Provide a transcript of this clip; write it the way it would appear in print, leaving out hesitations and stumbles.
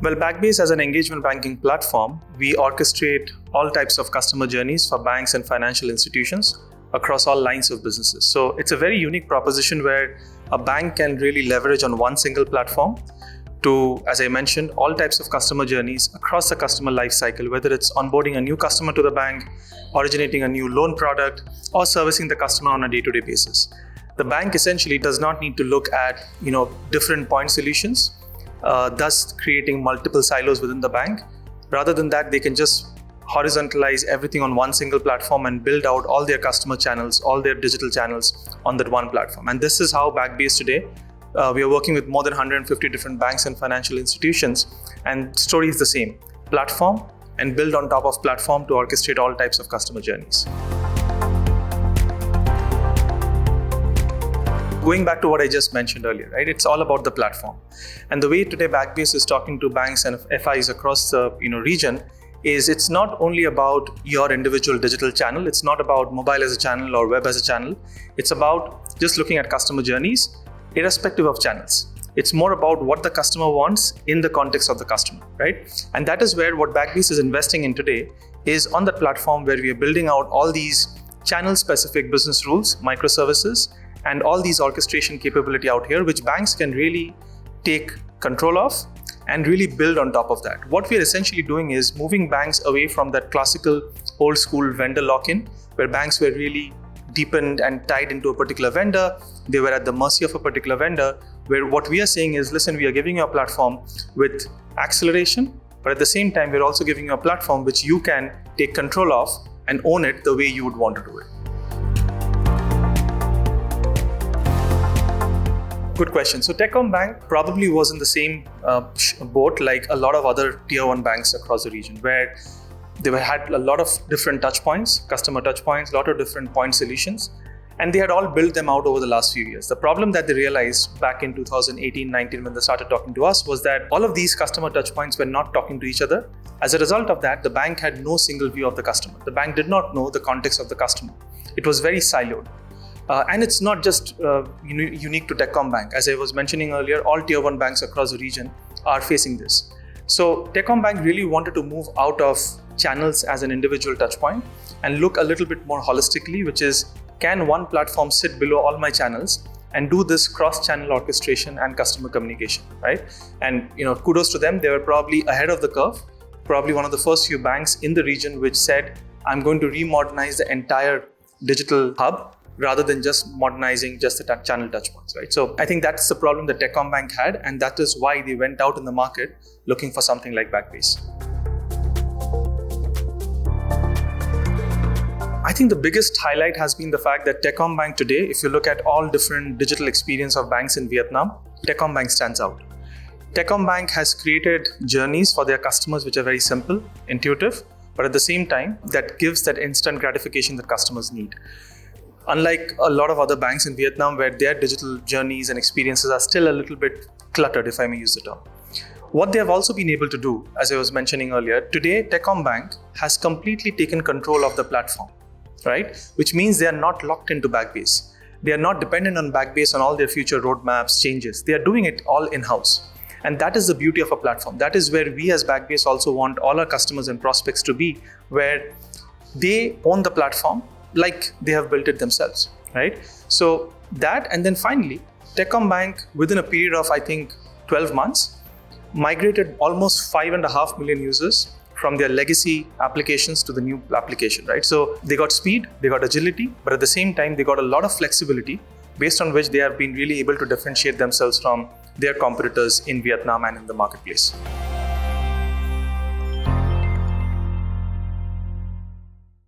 Well, Backbase as an engagement banking platform, we orchestrate all types of customer journeys for banks and financial institutions across all lines of businesses. So it's a very unique proposition where a bank can really leverage on one single platform to, as I mentioned, all types of customer journeys across the customer life cycle, whether it's onboarding a new customer to the bank, originating a new loan product, or servicing the customer on a day-to-day basis. The bank essentially does not need to look at different point solutions, thus creating multiple silos within the bank. Rather than that, they can just horizontalize everything on one single platform and build out all their customer channels, all their digital channels on that one platform. And this is how Backbase today, we are working with more than 150 different banks and financial institutions, and the story is the same: platform and build on top of platform to orchestrate all types of customer journeys. Going back to what I just mentioned earlier, right? It's all about the platform. And the way today Backbase is talking to banks and FIs across the region is it's not only about your individual digital channel, it's not about mobile as a channel or web as a channel. It's about just looking at customer journeys, irrespective of channels. It's more about what the customer wants in the context of the customer, right? And that is where what Backbase is investing in today is on that platform where we are building out all these channel-specific business rules, microservices, and all these orchestration capability out here, which banks can really take control of and really build on top of that. What we are essentially doing is moving banks away from that classical old school vendor lock-in, where banks were really deepened and tied into a particular vendor. They were at the mercy of a particular vendor, where what we are saying is, listen, we are giving you a platform with acceleration, but at the same time, we're also giving you a platform which you can take control of and own it the way you would want to do it. Good question. So Techcom Bank probably was in the same boat like a lot of other tier 1 banks across the region, where they had a lot of different touch points, customer touch points, a lot of different point solutions, and they had all built them out over the last few years. The problem that they realized back in 2018-19 when they started talking to us was that all of these customer touch points were not talking to each other. As a result of that, the bank had no single view of the customer. The bank did not know the context of the customer. It was very siloed. And it's not just unique to Techcom Bank. As I was mentioning earlier, all tier 1 banks across the region are facing this. So Techcom Bank really wanted to move out of channels as an individual touch point and look a little bit more holistically, which is, can one platform sit below all my channels and do this cross-channel orchestration and customer communication, right? And kudos to them. They were probably ahead of the curve, probably one of the first few banks in the region which said, I'm going to remodernize the entire digital hub rather than just modernizing just the channel touchpoints, right? So I think that's the problem that Techcom Bank had, and that is why they went out in the market looking for something like Backbase. I think the biggest highlight has been the fact that Techcom Bank today, if you look at all different digital experience of banks in Vietnam, Techcom Bank stands out. Techcom Bank has created journeys for their customers which are very simple, intuitive, but at the same time, that gives that instant gratification that customers need. Unlike a lot of other banks in Vietnam where their digital journeys and experiences are still a little bit cluttered, if I may use the term. What they have also been able to do, as I was mentioning earlier, today Techcom Bank has completely taken control of the platform, right? Which means they are not locked into Backbase. They are not dependent on Backbase on all their future roadmaps, changes. They are doing it all in-house. And that is the beauty of a platform. That is where we as Backbase also want all our customers and prospects to be, where they own the platform like they have built it themselves, right? So that, and then finally, Techcom Bank, within a period of, I think, 12 months, migrated almost 5.5 million users from their legacy applications to the new application, right? So they got speed, they got agility, but at the same time, they got a lot of flexibility based on which they have been really able to differentiate themselves from their competitors in Vietnam and in the marketplace.